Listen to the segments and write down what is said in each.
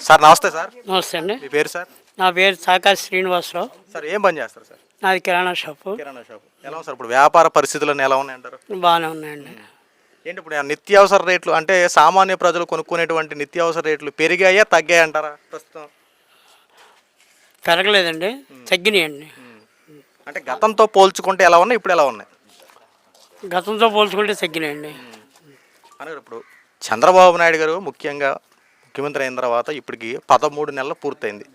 Sir నమస్తే sir. నమస్తే అండి. మీ పేరు సార్? నా పేరు చాకా శ్రీనివాసరావు. సార్ ఏం పని చేస్తారు సార్? నాది కిరాణా షాపు. కిరాణా షాప్. ఎలా ఉంది సార్ ఇప్పుడు వ్యాపార పరిస్థితులు ఎలా ఉన్నాయి అంటారు? బాగానే ఉన్నాయండి. ఏంటి ఇప్పుడు నిత్యావసర రేట్లు అంటే సామాన్య ప్రజలు కొనుక్కునేటువంటి నిత్యావసర రేట్లు పెరిగాయా తగ్గాయి అంటారా ప్రస్తుతం? పెరగలేదండి, తగ్గినాయండి. అంటే గతంతో పోల్చుకుంటే ఎలా ఉన్నాయి, ఇప్పుడు ఎలా ఉన్నాయి? గతంతో పోల్చుకుంటే తగ్గినాయండి. అనగా ఇప్పుడు చంద్రబాబు నాయుడు గారు ముఖ్యంగా ముఖ్యమంత్రి అయిన తర్వాత ఇప్పటికి 13 నెలలు పూర్తయింది.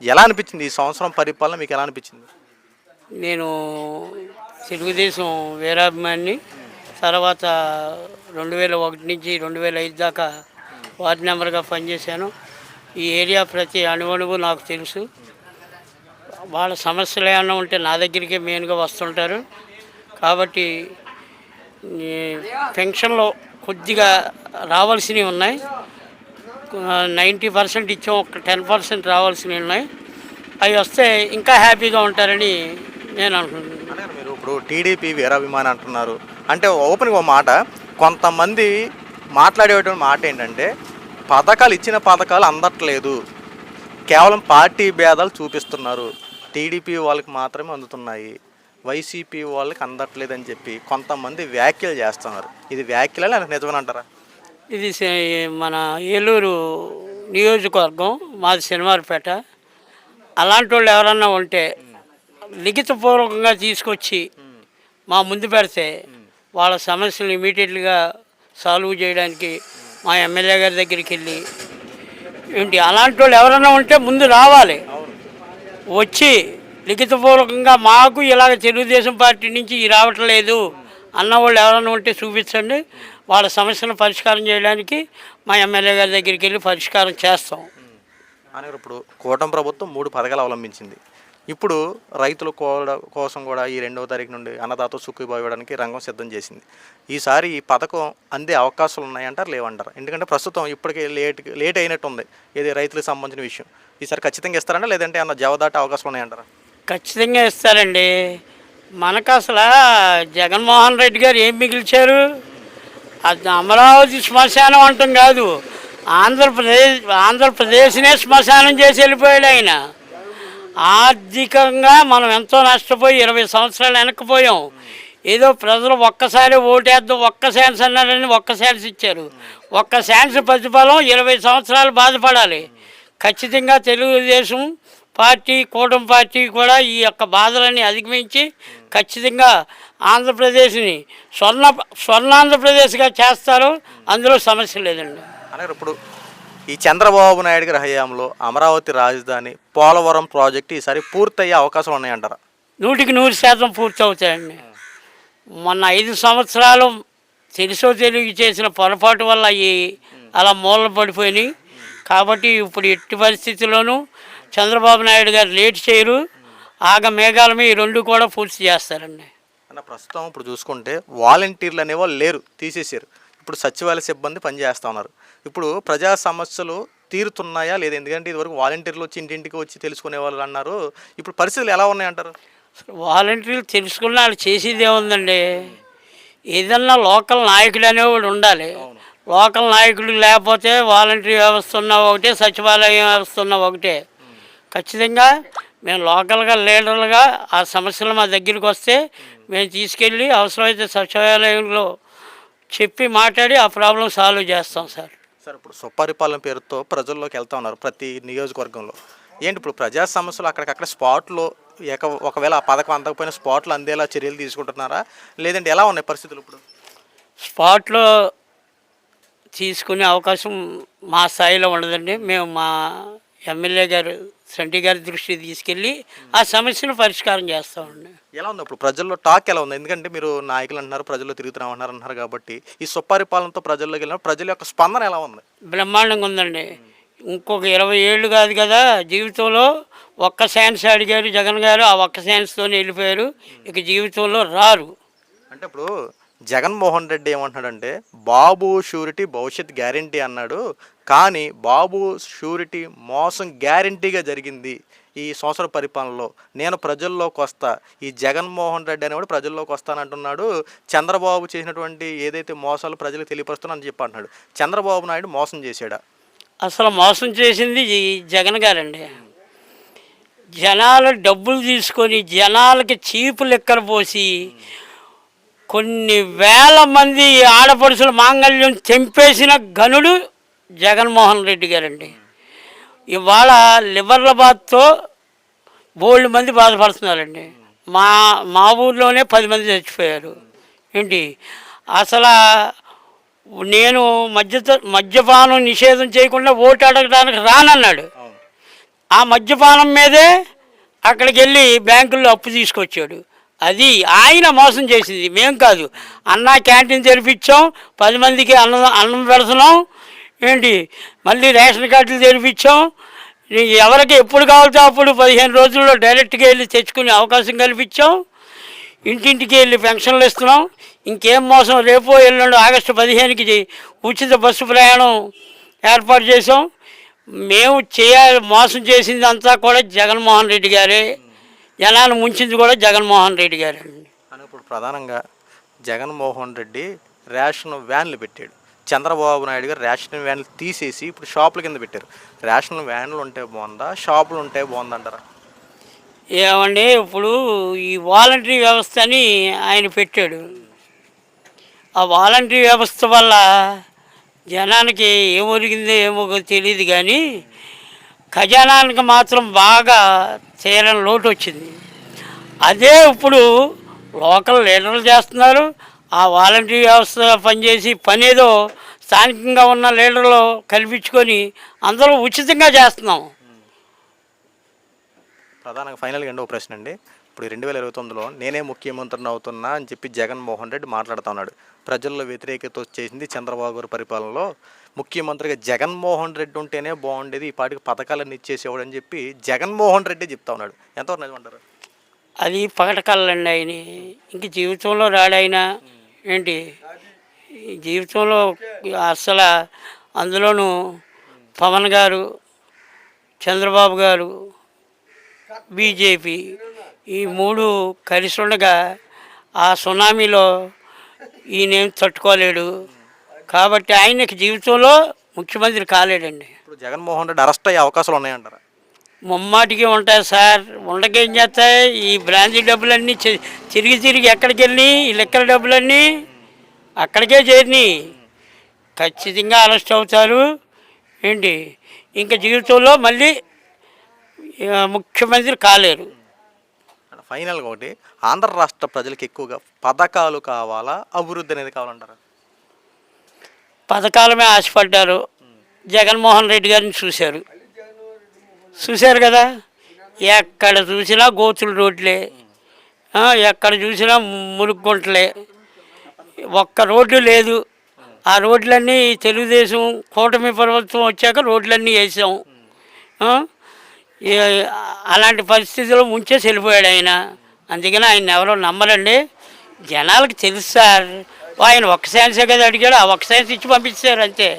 ఎలా అనిపించింది ఈ సంవత్సరం పరిపాలన మీకు? ఎలా అనిపించింది? నేను తెలుగుదేశం వీరాభిమాని. తర్వాత 2001 నుంచి 2005 దాకా వార్డు మెంబర్గా పనిచేశాను. ఈ ఏరియా ప్రతి అణువణువు నాకు తెలుసు. వాళ్ళ సమస్యలు ఏమైనా ఉంటే నా దగ్గరికే మెయిన్గా వస్తుంటారు. కాబట్టి పెన్షన్లో కొద్దిగా రావాల్సినవి ఉన్నాయి. 90% ఇచ్చాం, ఒక 10% రావాల్సినవి ఉన్నాయి. అవి వస్తే ఇంకా హ్యాపీగా ఉంటారని నేను అనుకుంటున్నాను. మీరు ఇప్పుడు టీడీపీ వీరాభిమాని అంటున్నారు అంటే ఓపెన్గా ఒక మాట, కొంతమంది మాట్లాడేటువంటి మాట ఏంటంటే పథకాలు ఇచ్చిన పథకాలు అందట్లేదు, కేవలం పార్టీ భేదాలు చూపిస్తున్నారు, టీడీపీ వాళ్ళకి మాత్రమే అందుతున్నాయి, వైసీపీ వాళ్ళకి అందట్లేదని చెప్పి కొంతమంది వ్యాఖ్యలు చేస్తున్నారు. ఇది వ్యాఖ్యలు నాకు నిజమేనంటారా? ఇది మన ఏలూరు నియోజకవర్గం, మాది శనివారపేట. అలాంటి వాళ్ళు ఎవరన్నా ఉంటే లిఖితపూర్వకంగా తీసుకొచ్చి మా ముందు పెడితే వాళ్ళ సమస్యలు ఇమీడియట్గా సాల్వ్ చేయడానికి మా ఎమ్మెల్యే గారి దగ్గరికి వెళ్ళి ఏంటి అలాంటి వాళ్ళు ఎవరైనా ఉంటే ముందు రావాలి, వచ్చి లిఖితపూర్వకంగా మాకు ఇలాగ తెలుగుదేశం పార్టీ నుంచి రావట్లేదు అన్నవాళ్ళు ఎవరైనా ఉంటే చూపించండి, వాళ్ళ సమస్యను పరిష్కారం చేయడానికి మా ఎమ్మెల్యే గారి దగ్గరికి వెళ్ళి పరిష్కారం చేస్తాం. అని ఇప్పుడు కూటమి ప్రభుత్వం 3 పథకాలు అవలంబించింది. ఇప్పుడు రైతుల కోసం కూడా ఈ 2వ తారీఖు నుండి అన్నదాత సుఖీభావ ఇవ్వడానికి రంగం సిద్ధం చేసింది. ఈసారి ఈ పథకం అందే అవకాశాలు ఉన్నాయంటారు లేవంటారు? ఎందుకంటే ప్రస్తుతం ఇప్పటికే లేట్ అయినట్టు ఉంది ఇది రైతులకు సంబంధించిన విషయం. ఈసారి ఖచ్చితంగా ఇస్తారంటే లేదంటే అన్న జవదాటే అవకాశాలు ఉన్నాయంటారా? ఖచ్చితంగా ఇస్తారండి. మనకు అసలు జగన్మోహన్ రెడ్డి గారు ఏం మిగిల్చారు? అది అమరావతి శ్మశానం అంటాం కాదు, ఆంధ్రప్రదేశ్నే శ్మశానం చేసి వెళ్ళిపోయాడు ఆయన. ఆర్థికంగా మనం ఎంతో నష్టపోయి 20 సంవత్సరాలు వెనక్కిపోయాం. ఏదో ప్రజలు ఒక్కసారి ఓటేద్దాం, ఒక్క ఛాన్స్ అన్నారని ఒక్క ఛాన్స్ ఇచ్చారు. ఒక్క ఛాన్స్ ప్రతిఫలం 20 సంవత్సరాలు బాధపడాలి. ఖచ్చితంగా తెలుగుదేశం పార్టీ, కూటమి పార్టీ కూడా ఈ యొక్క బాధలన్నీ అధిగమించి ఖచ్చితంగా ఆంధ్రప్రదేశ్ని స్వర్ణాంధ్రప్రదేశ్గా చేస్తారు. అందులో సమస్య లేదండి. అలాగే ఇప్పుడు ఈ చంద్రబాబు నాయుడు గారి హయాంలో అమరావతి రాజధాని, పోలవరం ప్రాజెక్టు ఈసారి పూర్తయ్యే అవకాశం ఉన్నాయంటారా? 100% పూర్తి అవుతాయండి. మొన్న 5 సంవత్సరాలు తెలుసో తెలివి చేసిన పొరపాటు వల్ల అలా మూలన పడిపోయినాయి. కాబట్టి ఇప్పుడు ఎట్టి పరిస్థితుల్లోనూ చంద్రబాబు నాయుడు గారు లేట్ చేయరు, ఆగ మేఘాలమే ఈ 2 కూడా పూర్తి చేస్తారండి. అన్న ప్రస్తుతం ఇప్పుడు చూసుకుంటే వాలంటీర్లు అనేవాళ్ళు లేరు, తీసేసారు. ఇప్పుడు సచివాలయ సిబ్బంది పనిచేస్తూ ఉన్నారు. ఇప్పుడు ప్రజా సమస్యలు తీరుతున్నాయా లేదా? ఎందుకంటే ఇదివరకు వాలంటీర్లు వచ్చి ఇంటింటికి వచ్చి తెలుసుకునే వాళ్ళు అన్నారు. ఇప్పుడు పరిస్థితులు ఎలా ఉన్నాయంటారు? వాలంటీర్లు తెలుసుకున్న వాళ్ళు చేసేది ఏముందండి? ఏదన్నా లోకల్ నాయకుడు అనేవాడు ఉండాలి. లోకల్ నాయకుడు లేకపోతే వాలంటీర్ వ్యవస్థ ఉన్న ఒకటే, సచివాలయం వ్యవస్థ ఉన్న ఒకటే. ఖచ్చితంగా మేము లోకల్గా లీడర్లుగా ఆ సమస్యలు మా దగ్గరికి వస్తే మేము తీసుకెళ్ళి అవసరమైతే సచివాలయంలో చెప్పి మాట్లాడి ఆ ప్రాబ్లం సాల్వ్ చేస్తాం సార్. సార్ ఇప్పుడు సుపరిపాలన పేరుతో ప్రజల్లోకి వెళ్తూ ఉన్నారు ప్రతి నియోజకవర్గంలో. ఏంటి ఇప్పుడు ప్రజా సమస్యలు అక్కడికక్కడ స్పాట్లో ఒకవేళ ఆ పథకం అందకపోయినా స్పాట్లో అందేలా చర్యలు తీసుకుంటున్నారా లేదంటే ఎలా ఉన్నాయి పరిస్థితులు? ఇప్పుడు స్పాట్లో తీసుకునే అవకాశం మా స్థాయిలో ఉండదండి. మేము మా ఎమ్మెల్యే గారు సంటి గారి దృష్టికి తీసుకెళ్ళి ఆ సమస్యను పరిష్కారం చేస్తామండి. ఎలా ఉంది ఇప్పుడు ప్రజల్లో టాక్ ఎలా ఉంది? ఎందుకంటే మీరు నాయకులు అంటున్నారు, ప్రజల్లో తిరుగుతున్నామన్నారు కాబట్టి ఈ సుపరిపాలనతో ప్రజల్లోకి వెళ్ళిన ప్రజల యొక్క స్పందన ఎలా ఉంది? బ్రహ్మాండంగా ఉందండి. ఇంకొక 20 ఏళ్ళు కాదు కదా జీవితంలో ఒక్క ఛాన్స్ అడిగారు జగన్ గారు, ఆ ఒక్క ఛాన్స్తోనే వెళ్ళిపోయారు. ఇక జీవితంలో రారు. అంటే ఇప్పుడు జగన్మోహన్ రెడ్డి ఏమంటున్నాడంటే బాబు షూరిటీ భవిష్యత్ గ్యారంటీ అన్నాడు, కానీ బాబు షూరిటీ మోసం గ్యారంటీగా జరిగింది ఈ సంవత్సర పరిపాలనలో. నేను ప్రజల్లోకి వస్తా, ఈ జగన్మోహన్ రెడ్డి అనేవాడు ప్రజల్లోకి వస్తానంటున్నాడు. చంద్రబాబు చేసినటువంటి ఏదైతే మోసాలు ప్రజలకు తెలియపరుస్తున్నానని చెప్పి అంటున్నాడు. చంద్రబాబు నాయుడు మోసం చేశాడా? అసలు మోసం చేసింది ఈ జగన్ గారండి. జనాలు డబ్బులు తీసుకొని జనాలకి చీపు లెక్కర పోసి కొన్ని వేల మంది ఆడపడుచుల మాంగళ్యం తెంపేసిన ఘనుడు జగన్మోహన్ రెడ్డి గారండి. ఇవాళ లివర్ల బాధతో బోల్డ్ మంది బాధపడుతున్నారండి. మా మా ఊర్లోనే 10 మంది చచ్చిపోయారు. ఏంటి అసలు నేను మద్యపానం నిషేధం చేయకుండా ఓటు అడగడానికి రానన్నాడు. ఆ మద్యపానం మీదే అక్కడికి వెళ్ళి బ్యాంకుల్లో అప్పు తీసుకొచ్చాడు. అది ఆయన మోసం చేసింది, మేం కాదు. అన్నా క్యాంటీన్ తెరిపించాం, 10 మందికి అన్నం పెడుతున్నాం. ఏంటి మళ్ళీ రేషన్ కార్డులు తెరిపించాం. ఎవరికి ఎప్పుడు కావాలితే అప్పుడు 15 రోజుల్లో డైరెక్ట్గా వెళ్ళి తెచ్చుకునే అవకాశం కల్పించాం. ఇంటింటికి వెళ్ళి పెన్షన్లు ఇస్తున్నాం. ఇంకేం మోసం, రేపు ఎల్లుండి ఆగస్టు 15కి ఉచిత బస్సు ప్రయాణం ఏర్పాటు చేసాం. మేము మోసం చేసింది అంతా కూడా జగన్మోహన్ రెడ్డి గారే, జనాలు ముంచింది కూడా జగన్మోహన్ రెడ్డి గారే. ఇప్పుడు ప్రధానంగా జగన్మోహన్ రెడ్డి రేషన్ వ్యాన్లు పెట్టాడు. చంద్రబాబు నాయుడు గారు రేషన్ వ్యాన్లు తీసేసి ఇప్పుడు షాపుల కింద పెట్టారు. రేషన్ వ్యాన్లు ఉంటే బాగుందా, షాపులు ఉంటే బాగుందంటారా? ఏమండి, ఇప్పుడు ఈ వాలంటరీ వ్యవస్థ అని ఆయన పెట్టాడు. ఆ వాలంటరీ వ్యవస్థ వల్ల జనానికి ఏమొరిగిందో ఏమో తెలియదు, కానీ ఖజానానికి మాత్రం బాగా తీరని లోటు వచ్చింది. అదే ఇప్పుడు లోకల్ లీడర్లు చేస్తున్నారు. ఆ వాలంటరీ వ్యవస్థ పనిచేసి పనేదో స్థానికంగా ఉన్న లీడర్లు కల్పించుకొని అందరూ ఉచితంగా చేస్తున్నాం. ప్రధానంగా ఫైనల్గా ఎండో ప్రశ్న అండి. ఇప్పుడు 2029లో నేనే ముఖ్యమంత్రిని అవుతున్నా అని చెప్పి జగన్మోహన్ రెడ్డి మాట్లాడుతూ ఉన్నాడు. ప్రజల్లో వ్యతిరేకత వచ్చేసింది చంద్రబాబు గారి పరిపాలనలో. ముఖ్యమంత్రిగా జగన్మోహన్ రెడ్డి ఉంటేనే బాగుండేది, ఈ పాటికి పథకాలన్నీ ఇచ్చేసేవాడు అని చెప్పి జగన్మోహన్ రెడ్డి చెప్తా ఉన్నాడు. ఎంతవరకు నిజమంటారు? అది పగటకల్లండి. ఆయన ఇంక జీవితంలో రాడాయన. ఏంటి జీవితంలో అసలు అందులోనూ పవన్ గారు, చంద్రబాబు గారు, బీజేపీ ఈ 3 కలిసి ఉండగా ఆ సునామీలో ఈయనేం తట్టుకోలేడు. కాబట్టి ఆయనకి జీవితంలో ముఖ్యమంత్రి కాలేడండి. ఇప్పుడు జగన్మోహన్ రెడ్డి అరెస్ట్ అయ్యే అవకాశాలు ఉన్నాయంటారా? ముమ్మాటికి ఉంటాయి సార్. ఉండకేం చేస్తాయి? ఈ బ్రాంచీ డబ్బులన్నీ తిరిగి ఎక్కడికి వెళ్ళి ఈ లెక్కల డబ్బులన్నీ అక్కడికే చేరినాయి. ఖచ్చితంగా అరెస్ట్ అవుతారు. ఏంటి ఇంకా జీవితంలో మళ్ళీ ముఖ్యమంత్రి కాలేరు. ఫైనల్గా ఒకటి, ఆంధ్ర రాష్ట్ర ప్రజలకు ఎక్కువగా పథకాలు కావాలా, అభివృద్ధి అనేది కావాలంటారా? పథకాలమే ఆశపడ్డారు. జగన్మోహన్ రెడ్డి గారిని చూశారు కదా. ఎక్కడ చూసినా గోతులు రోడ్లే, ఎక్కడ చూసినా మురుగుంటలే, ఒక్క రోడ్డు లేదు. ఆ రోడ్లన్నీ తెలుగుదేశం కూటమి ప్రభుత్వం వచ్చాక రోడ్లన్నీ వేసాం. అలాంటి పరిస్థితుల్లో ముంచేసి వెళ్ళిపోయాడు ఆయన. అందుకని ఆయన ఎవరో నమ్మరండి. జనాలకు తెలుసు సార్. ఆయన ఒక్క ఛాన్సే కదా అడిగాడు, ఆ ఒక్క ఛాన్స్ ఇచ్చి పంపించారు అంతే.